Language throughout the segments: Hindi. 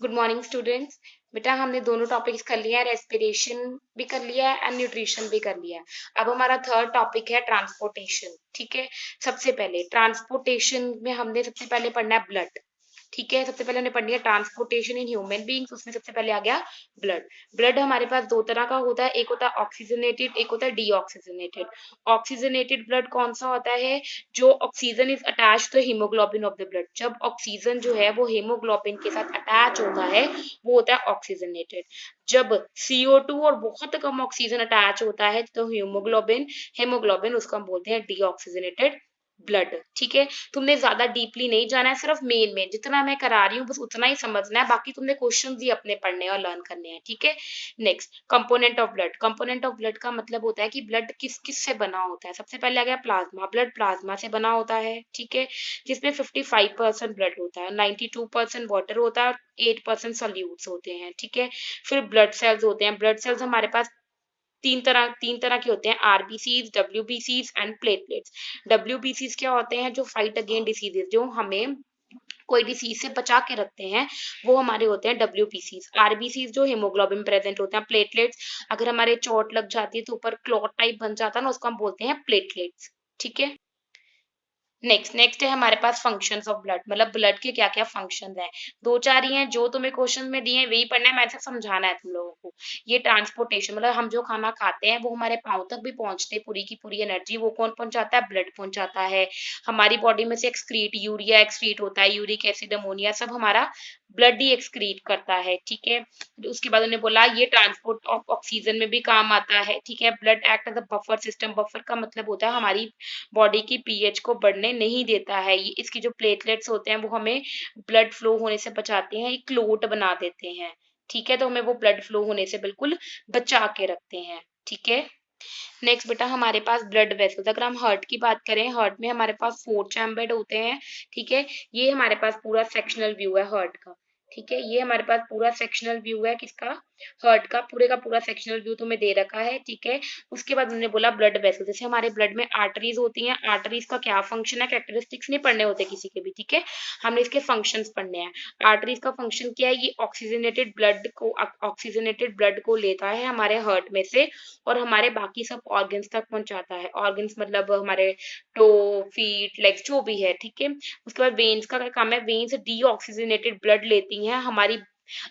Good morning students. बेटा हमने दोनों टॉपिक्स कर लिया है, रेस्पिरेशन भी कर लिया है एंड न्यूट्रिशन भी कर लिया है। अब हमारा थर्ड टॉपिक है ट्रांसपोर्टेशन। ठीक है, सबसे पहले ट्रांसपोर्टेशन में हमने सबसे पहले पढ़ना है ब्लड। ठीक है, सबसे पहले हमने पढ़नी है ट्रांसपोर्टेशन इन ह्यूमन बीइंग्स, उसमें सबसे पहले आ गया ब्लड। ब्लड हमारे पास दो तरह का होता है, एक होता है ऑक्सीजनेटेड, एक होता है डीऑक्सीजनेटेड। ऑक्सीजनेटेड ब्लड कौन सा होता है? जो oxygen is attach to haemoglobin of the blood. जब ऑक्सीजन जो है वो हीमोग्लोबिन के साथ अटैच होता है वो होता है ऑक्सीजनेटेड। जब CO2 और बहुत कम ऑक्सीजन अटैच होता है तो हीमोग्लोबिन हीमोग्लोबिन उसको हम बोलते हैं डीऑक्सीजनेटेड ब्लड। ठीक है, तुमने ज्यादा डीपली नहीं जाना है, सिर्फ मेन मेन जितना मैं करा रही हूँ बस उतना ही समझना है, बाकी तुमने क्वेश्चंस ही अपने पढ़ने और लर्न करने हैं। ठीक है, next component of blood. Component of blood का मतलब होता है कि ब्लड किस किस से बना होता है। सबसे पहले आ गया प्लाज्मा। ब्लड प्लाज्मा से बना होता है, ठीक है, जिसमें 55% ब्लड होता है, 92% वाटर होता है और 8% सॉल्यूट्स होते हैं। ठीक है, फिर ब्लड सेल्स होते हैं। ब्लड सेल्स हमारे पास तीन तरह के होते हैं, आरबीसीज, डब्ल्यूबीसीज एंड प्लेटलेट्स। डब्ल्यूबीसीज क्या होते हैं? जो फाइट अगेंस्ट डिसीजेज, जो हमें कोई डिसीज से बचा के रखते हैं, वो हमारे होते हैं डब्ल्यूबीसीज। आरबीसीज जो हेमोग्लोबिन प्रेजेंट होते हैं। प्लेटलेट्स, अगर हमारे चोट लग जाती है तो ऊपर क्लॉट टाइप बन जाता है ना, उसको हम बोलते हैं प्लेटलेट्स। ठीक है, नेक्स्ट है हमारे पास फंक्शंस ऑफ ब्लड, मतलब ब्लड के क्या क्या फंक्शंस हैं। दो चार ही हैं, जो तुम्हें क्वेश्चन में दिए हैं वही पढ़ना है, मैंने समझाना है तुम लोगों को। ये ट्रांसपोर्टेशन मतलब हम जो खाना खाते हैं वो हमारे पाँव तक भी पहुंचते, पूरी की पूरी एनर्जी वो कौन पहुंचाता है? ब्लड पहुंचाता है। हमारी बॉडी में से एक्सक्रीट, यूरिया एक्सक्रीट होता है, यूरिक एसिड, अमोनिया सब हमारा ब्लड ही एक्सक्रीट करता है। ठीक है, उसके बाद उन्होंने बोला ये ट्रांसपोर्ट ऑफ ऑक्सीजन में भी काम आता है। ठीक है, blood act as a buffer system. Buffer का मतलब होता है हमारी बॉडी की पीएच को बढ़ने नहीं देता है। ये इसकी जो प्लेटलेट्स होते हैं वो हमें ब्लड फ्लो होने से बचाते हैं, एक क्लोट बना देते हैं। ठीक है, तो हमें वो ब्लड फ्लो होने से बिल्कुल बचा के रखते हैं। ठीक है, नेक्स्ट बेटा हमारे पास ब्लड वेसल्स। अगर हम हार्ट की बात करें, हार्ट में हमारे पास 4 चैम्बर्ड होते हैं। ठीक है, ये हमारे पास पूरा सेक्शनल व्यू है हार्ट का। ठीक है, ये हमारे पास पूरा सेक्शनल व्यू है किसका? हार्ट का पूरा सेक्शनल व्यू तुम्हें दे रखा है। ठीक है, उसके बाद उन्होंने बोला ब्लड वेसल। जैसे हमारे ब्लड में आर्टरीज होती हैं, आर्टरीज का क्या फंक्शन है, कैरेक्टरिस्टिक्स नहीं पढ़ने होते किसी के भी। ठीक है, हमने इसके फंक्शंस पढ़ने हैं। आर्टरीज का फंक्शन क्या है? ये ऑक्सीजनेटेड ब्लड को लेता है हमारे हार्ट में से और हमारे बाकी सब ऑर्गन्स तक पहुंचाता है। ऑर्गन्स मतलब हमारे टो, फीट, लेग्स जो भी है। ठीक है, उसके बाद वेन्स का क्या काम है? वेन्स डीऑक्सीजनेटेड ब्लड लेती हैं हमारी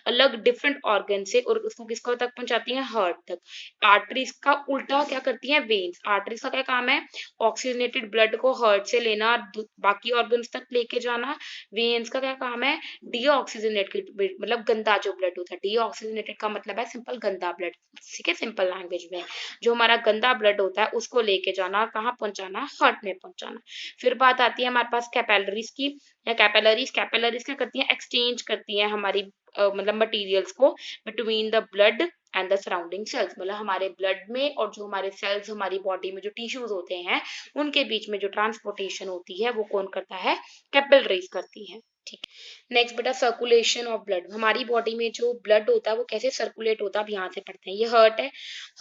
अलग डिफरेंट ऑर्गन से और उसको किसको तक पहुंचाती हैं? हार्ट तक। आर्टरीज का उल्टा क्या करती हैं? वेन्स। आर्टरीज का क्या काम है? ऑक्सीजनेटेड ब्लड को हार्ट से लेना और बाकी ऑर्गन्स तक लेके जाना। वेन्स का क्या काम है? डीऑक्सीजनेटेड मतलब गंदा जो ब्लड होता है, डीऑक्सीजनेटेड का मतलब है सिंपल गंदा ब्लड। ठीक है, सिंपल लैंग्वेज में जो हमारा गंदा ब्लड होता है उसको लेके जाना और कहाँ पहुंचाना? हार्ट में पहुंचाना। फिर बात आती है हमारे पास कैपिलरीज की, या कैपिलरीज। कैपिलरीज क्या करती हैं? एक्सचेंज करती हैं हमारी मतलब मटेरियल्स को between the blood and the surrounding sales. मतलब हमारे ब्लड में और जो हमारे सेल्स, हमारी बॉडी में जो टिश्यूज होते हैं उनके बीच में जो ट्रांसपोर्टेशन होती है वो कौन करता है? कैपिलरीज करती है। ठीक, नेक्स्ट बेटा सर्कुलेशन ऑफ ब्लड। हमारी बॉडी में जो ब्लड होता है वो कैसे सर्कुलेट होता है, अब यहाँ से पढ़ते हैं। ये हार्ट है,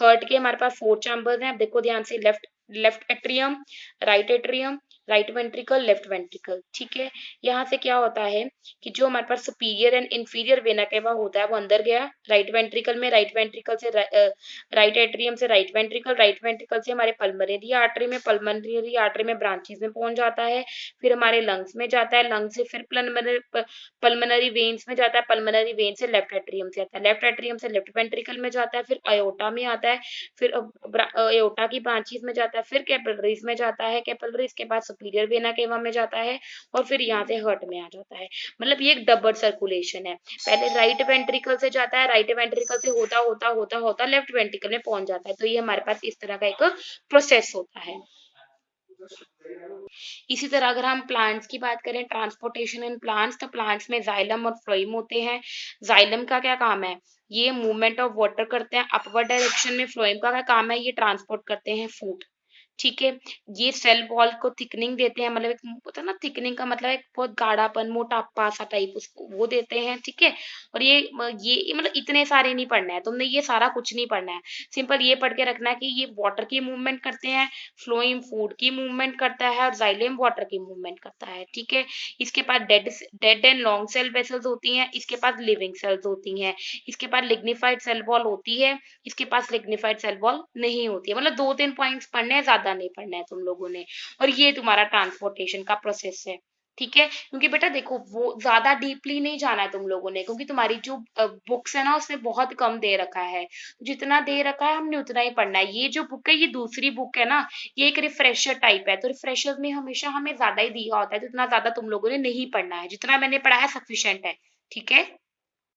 हार्ट के हमारे पास 4 चैम्बर्स हैं। देखो ध्यान से, left left atrium, atrium, right ventricle, left ventricle. ठीक है, यहाँ से क्या होता है कि जो हमारे पास superior and inferior vena cava होता है वो अंदर गया राइट वेंट्रिकल में, राइट वेंट्रिकल से राइट एट्रियम से राइट वेंट्रिकल, राइट वेंट्रिकल से हमारे पल्मोनरी आर्टरी में, पल्मोनरी आर्टरी में ब्रांचेस में पहुंच जाता है। फिर हमारे लंग्स में जाता है, लंग्स से फिर पल्मोनरी वेन्स में जाता है, पल्मोनरी वेन से लेफ्ट एट्रियम से आता है, लेफ्ट एट्रियम से लेफ्ट वेंट्रिकल में जाता है, फिर अयोटा में आता है, फिर अयोटा की ब्रांचेस में जाता है, फिर कैपिलरीज में जाता है, कैपिलरीज के बाद सुपीरियर वेना केवा में जाता है और फिर यहाँ से हार्ट में आ जाता है। मतलब ये एक डबल सर्कुलेशन है। पहले राइट वेंट्रिकल से जाता है, राइट वेंट्रिकल से होता होता होता होता लेफ्ट वेंट्रिकल में पहुंच जाता है। तो ये हमारे पास इस तरह का एक प्रोसेस होता है। इसी तरह अगर हम प्लांट्स की बात करें, ट्रांसपोर्टेशन इन प्लांट्स, तो प्लांट्स में जाइलम और फ्लोएम होते हैं। जाइलम का क्या काम है? ये मूवमेंट ऑफ वाटर करते हैं अपवर्ड डायरेक्शन में। फ्लोएम का क्या काम है? ये ट्रांसपोर्ट करते हैं फूड। ठीक है। ये सेल वॉल को थिकनिंग देते हैं, मतलब एक होता है ना, थिकनिंग का मतलब एक बहुत गाढ़ापन, मोटापा सा टाइप उसको वो देते हैं, ठीक है। और ये मतलब इतने सारे नहीं पढ़ना है तुमने, ये सारा कुछ नहीं पढ़ना है। सिंपल ये पढ़ के रखना है कि ये वाटर की मूवमेंट करते हैं, फ्लोइम फूड की मूवमेंट करता है और जाइलम वाटर की मूवमेंट करता है, ठीक है। इसके पास dead end long cell vessels होती हैं, इसके पास लिविंग सेल्स होती हैं, इसके पास लिग्निफाइड सेल वॉल होती है, इसके पास लिग्निफाइड सेल वॉल नहीं होती है। मतलब 2-3 पॉइंट्स पढ़ने हैं, ज्यादा नहीं पढ़ना है तुम लोगों ने। और ये तुम्हारा ट्रांसपोर्टेशन का प्रोसेस है, ठीक है। क्योंकि बेटा देखो, वो ज्यादा डीपली नहीं जाना है तुम लोगों ने, क्योंकि तुम्हारी जो बुक्स है ना, उसमें बहुत कम दे रखा है। जितना दे रखा है हमने उतना ही पढ़ना है। ये जो बुक है, ये दूसरी बुक है ना, ये एक रिफ्रेशर टाइप है, तो रिफ्रेशर में हमेशा हमें ज्यादा ही दिया होता है, तो इतना ज्यादा तुम लोगों ने नहीं पढ़ना है। जितना मैंने पढ़ा है सफिशिएंट है, ठीक है।